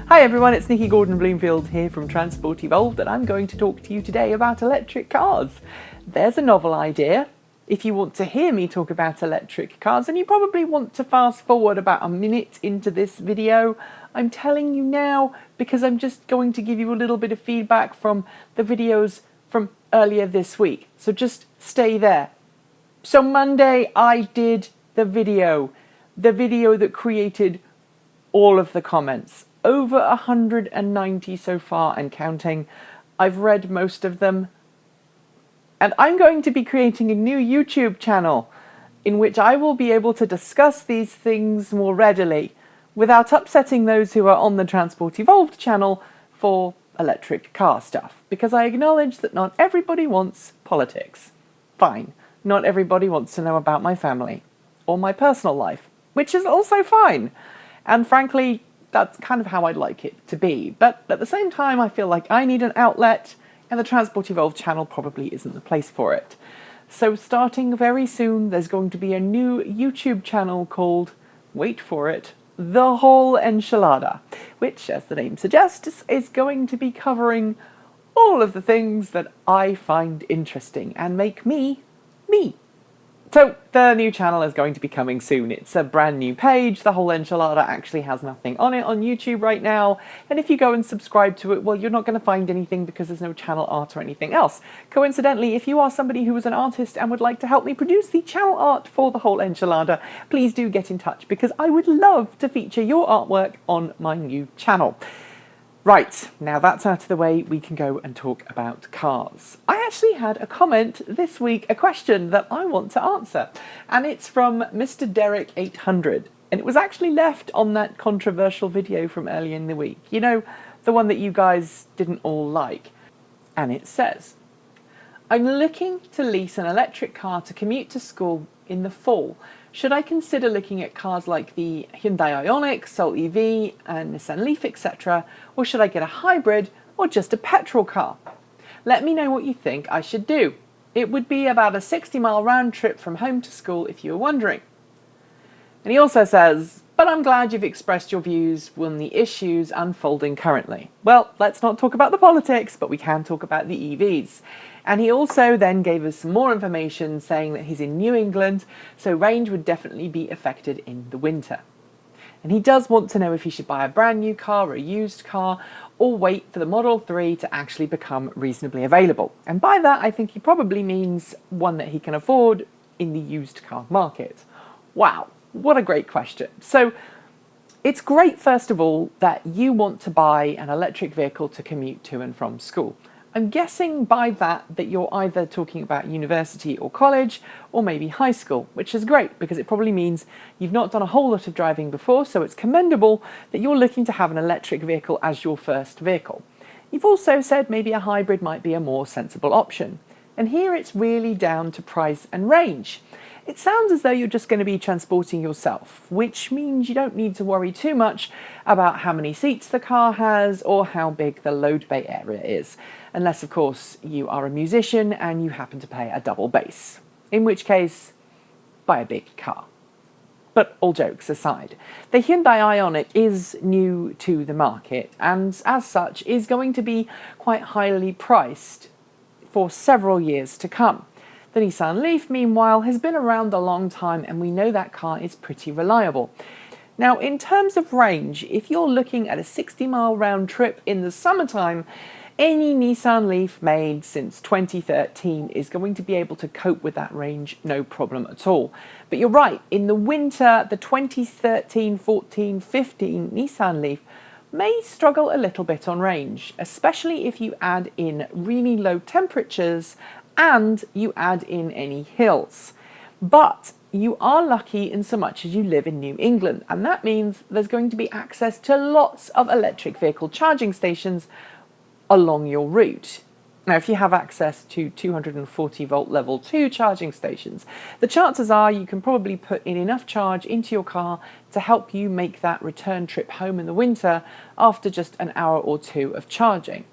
Hi everyone, it's Nikki Gordon-Bloomfield here from Transport Evolved, and I'm going to talk to you today about electric cars. There's a novel idea. If you want to hear me talk about electric cars, and you probably want to fast forward about a minute into this video, I'm telling you now because I'm just going to give you a little bit of feedback from the videos from earlier this week. So just stay there. So Monday I did the video that created all of the comments. Over 190 so far and counting. I've read most of them. And I'm going to be creating a new YouTube channel in which I will be able to discuss these things more readily without upsetting those who are on the Transport Evolved channel for electric car stuff. Because I acknowledge that not everybody wants politics. Fine. Not everybody wants to know about my family or my personal life, which is also fine. And frankly, that's kind of how I'd like it to be. But at the same time, I feel like I need an outlet, and the Transport Evolved channel probably isn't the place for it. So starting very soon, there's going to be a new YouTube channel called, wait for it, The Whole Enchilada, which, as the name suggests, is going to be covering all of the things that I find interesting and make me, me. So the new channel is going to be coming soon. It's a brand new page. The Whole Enchilada actually has nothing on it on YouTube right now. And if you go and subscribe to it, well, you're not going to find anything because there's no channel art or anything else. Coincidentally, if you are somebody who is an artist and would like to help me produce the channel art for The Whole Enchilada, please do get in touch because I would love to feature your artwork on my new channel. Right, now that's out of the way, we can go and talk about cars. I actually had a comment this week, a question that I want to answer, and it's from Mr. Derek 800, and it was actually left on that controversial video from earlier in the week. You know, the one that you guys didn't all like. And it says, I'm looking to lease an electric car to commute to school in the fall. Should I consider looking at cars like the Hyundai IONIQ, Sol EV and Nissan Leaf, etc., or should I get a hybrid or just a petrol car? Let me know what you think I should do. It would be about a 60-mile round trip from home to school if you were wondering. And he also says, but I'm glad you've expressed your views on the issues unfolding currently. Well, let's not talk about the politics, but we can talk about the EVs. And he also then gave us some more information saying that he's in New England, so range would definitely be affected in the winter. And he does want to know if he should buy a brand new car or a used car, or wait for the Model 3 to actually become reasonably available. And by that, I think he probably means one that he can afford in the used car market. Wow, what a great question. So it's great, first of all, that you want to buy an electric vehicle to commute to and from school. I'm guessing by that you're either talking about university or college, or maybe high school, which is great because it probably means you've not done a whole lot of driving before, so it's commendable that you're looking to have an electric vehicle as your first vehicle. You've also said maybe a hybrid might be a more sensible option. And here it's really down to price and range. It sounds as though you're just going to be transporting yourself, which means you don't need to worry too much about how many seats the car has or how big the load bay area is, unless of course you are a musician and you happen to play a double bass, in which case, buy a big car. But all jokes aside, the Hyundai IONIQ is new to the market and as such is going to be quite highly priced for several years to come. The Nissan Leaf, meanwhile, has been around a long time and we know that car is pretty reliable. Now, in terms of range, if you're looking at a 60-mile round trip in the summertime, any Nissan Leaf made since 2013 is going to be able to cope with that range, no problem at all. But you're right, in the winter, the 2013, 14, 15 Nissan Leaf may struggle a little bit on range, especially if you add in really low temperatures and you add in any hills. But you are lucky in so much as you live in New England, and that means there's going to be access to lots of electric vehicle charging stations along your route. Now, if you have access to 240 volt level 2 charging stations, the chances are you can probably put in enough charge into your car to help you make that return trip home in the winter after just an hour or two of charging.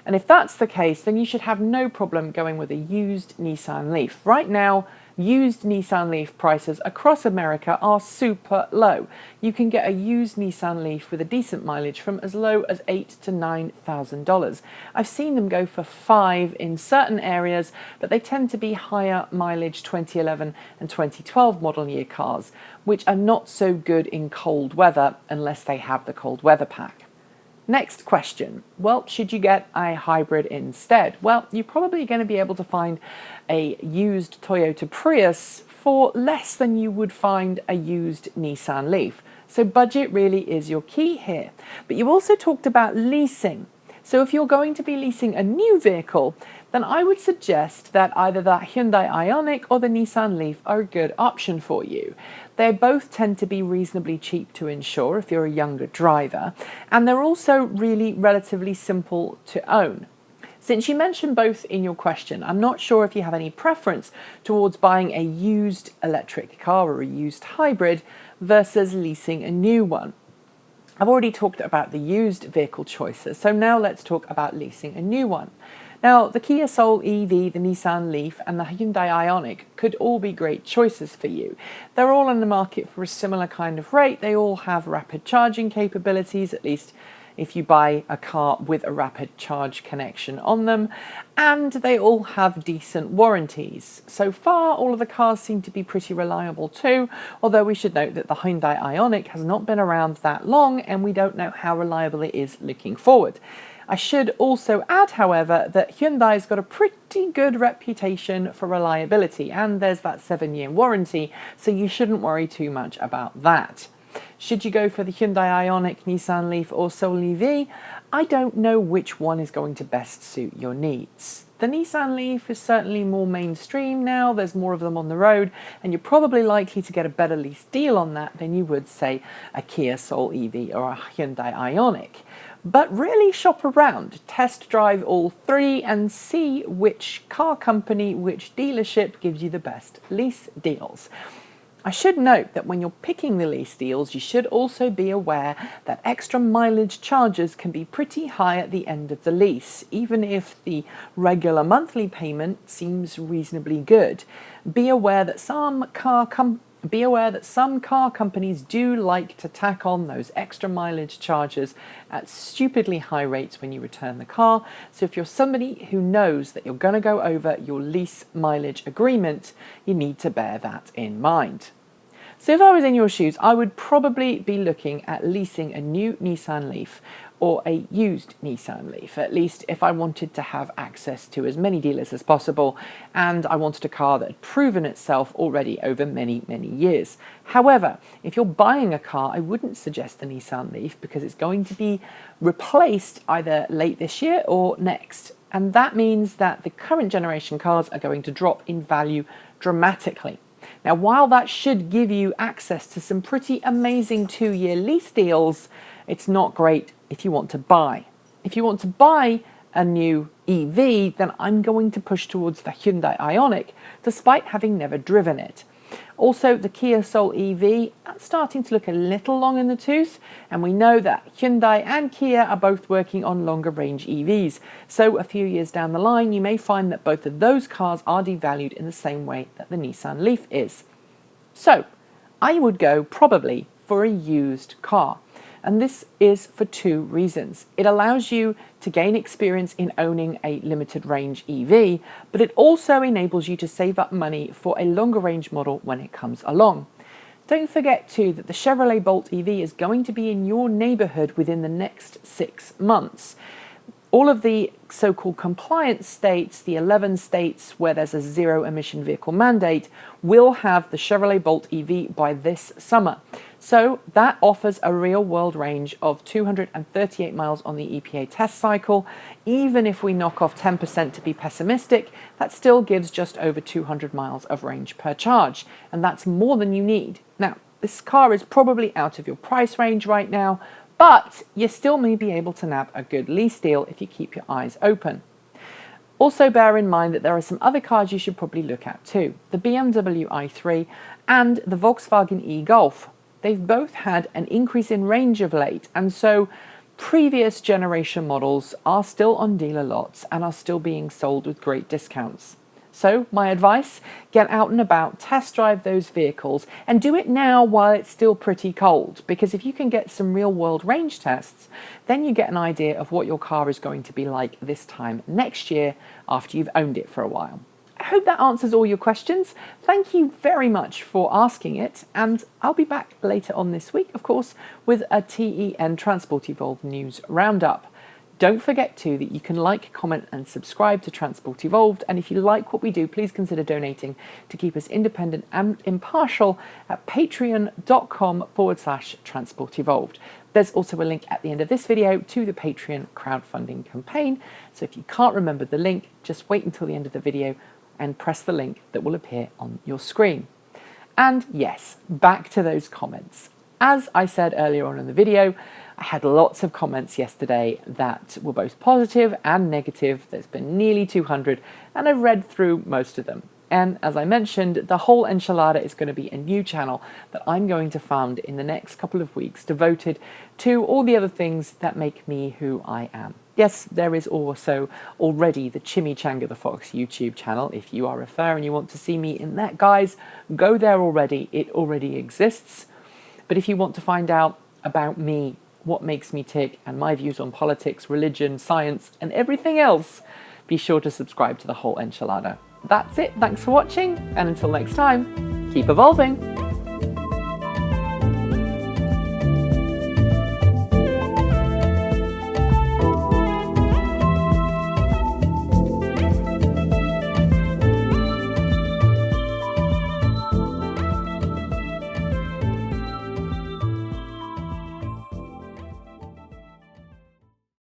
And if that's the case, then you should have no problem going with a used Nissan Leaf. Right now, used Nissan Leaf prices across America are super low. You can get a used Nissan Leaf with a decent mileage from as low as $8,000 to $9,000. I've seen them go for $5,000 in certain areas, but they tend to be higher mileage 2011 and 2012 model year cars, which are not so good in cold weather unless they have the cold weather pack. Next question. Well, should you get a hybrid instead? Well, you're probably going to be able to find a used Toyota Prius for less than you would find a used Nissan Leaf. So budget really is your key here. But you also talked about leasing. So if you're going to be leasing a new vehicle, then I would suggest that either the Hyundai IONIQ or the Nissan Leaf are a good option for you. They both tend to be reasonably cheap to insure if you're a younger driver, and they're also really relatively simple to own. Since you mentioned both in your question, I'm not sure if you have any preference towards buying a used electric car or a used hybrid versus leasing a new one. I've already talked about the used vehicle choices, so now let's talk about leasing a new one. Now, the Kia Soul EV, the Nissan Leaf, and the Hyundai IONIQ could all be great choices for you. They're all on the market for a similar kind of rate. They all have rapid charging capabilities, at least if you buy a car with a rapid charge connection on them, and they all have decent warranties. So far, all of the cars seem to be pretty reliable too, although we should note that the Hyundai IONIQ has not been around that long, and we don't know how reliable it is looking forward. I should also add, however, that Hyundai's got a pretty good reputation for reliability, and there's that 7-year warranty, so you shouldn't worry too much about that. Should you go for the Hyundai IONIQ, Nissan Leaf, or Soul EV? I don't know which one is going to best suit your needs. The Nissan Leaf is certainly more mainstream now, there's more of them on the road, and you're probably likely to get a better lease deal on that than you would, say, a Kia Soul EV or a Hyundai IONIQ. But really shop around, test drive all three and see which car company, which dealership gives you the best lease deals. I should note that when you're picking the lease deals, you should also be aware that extra mileage charges can be pretty high at the end of the lease, even if the regular monthly payment seems reasonably good. Be aware that some car companies do like to tack on those extra mileage charges at stupidly high rates when you return the car. So if you're somebody who knows that you're going to go over your lease mileage agreement, you need to bear that in mind. So if I was in your shoes, I would probably be looking at leasing a new Nissan Leaf or a used Nissan Leaf, at least if I wanted to have access to as many dealers as possible and I wanted a car that had proven itself already over many, many years. However, if you're buying a car, I wouldn't suggest the Nissan Leaf because it's going to be replaced either late this year or next. And that means that the current generation cars are going to drop in value dramatically. Now, while that should give you access to some pretty amazing 2-year lease deals, it's not great if you want to buy. If you want to buy a new EV, then I'm going to push towards the Hyundai IONIQ, despite having never driven it. Also, the Kia Soul EV, that's starting to look a little long in the tooth, and we know that Hyundai and Kia are both working on longer range EVs. So a few years down the line, you may find that both of those cars are devalued in the same way that the Nissan Leaf is. So I would go probably for a used car. And this is for 2 reasons. It allows you to gain experience in owning a limited range EV, but it also enables you to save up money for a longer range model when it comes along. Don't forget too that the Chevrolet Bolt EV is going to be in your neighborhood within the next 6 months. All of the so-called compliance states, the 11 states where there's a zero emission vehicle mandate, will have the Chevrolet Bolt EV by this summer. So that offers a real world range of 238 miles on the EPA test cycle. Even if we knock off 10% to be pessimistic, that still gives just over 200 miles of range per charge. And that's more than you need. Now, this car is probably out of your price range right now, but you still may be able to nab a good lease deal if you keep your eyes open. Also bear in mind that there are some other cars you should probably look at too. The BMW i3 and the Volkswagen e-Golf. They've both had an increase in range of late, and so previous generation models are still on dealer lots and are still being sold with great discounts. So my advice, get out and about, test drive those vehicles, and do it now while it's still pretty cold, because if you can get some real world range tests, then you get an idea of what your car is going to be like this time next year after you've owned it for a while. I hope that answers all your questions. Thank you very much for asking it, and I'll be back later on this week, of course, with a TEN Transport Evolved news roundup. Don't forget too that you can like, comment and subscribe to Transport Evolved, and if you like what we do, please consider donating to keep us independent and impartial at patreon.com/Transport Evolved. There's also a link at the end of this video to the Patreon crowdfunding campaign, so if you can't remember the link, just wait until the end of the video and press the link that will appear on your screen. And yes, back to those comments. As I said earlier on in the video, I had lots of comments yesterday that were both positive and negative. There's been nearly 200, and I've read through most of them. And as I mentioned, the whole enchilada is going to be a new channel that I'm going to found in the next couple of weeks, devoted to all the other things that make me who I am. Yes, there is also already the Chimichanga the Fox YouTube channel. If you are a fur and you want to see me in that, guys, go there already. It already exists. But if you want to find out about me, what makes me tick, and my views on politics, religion, science, and everything else, be sure to subscribe to the whole enchilada. That's it. Thanks for watching, and until next time, keep evolving.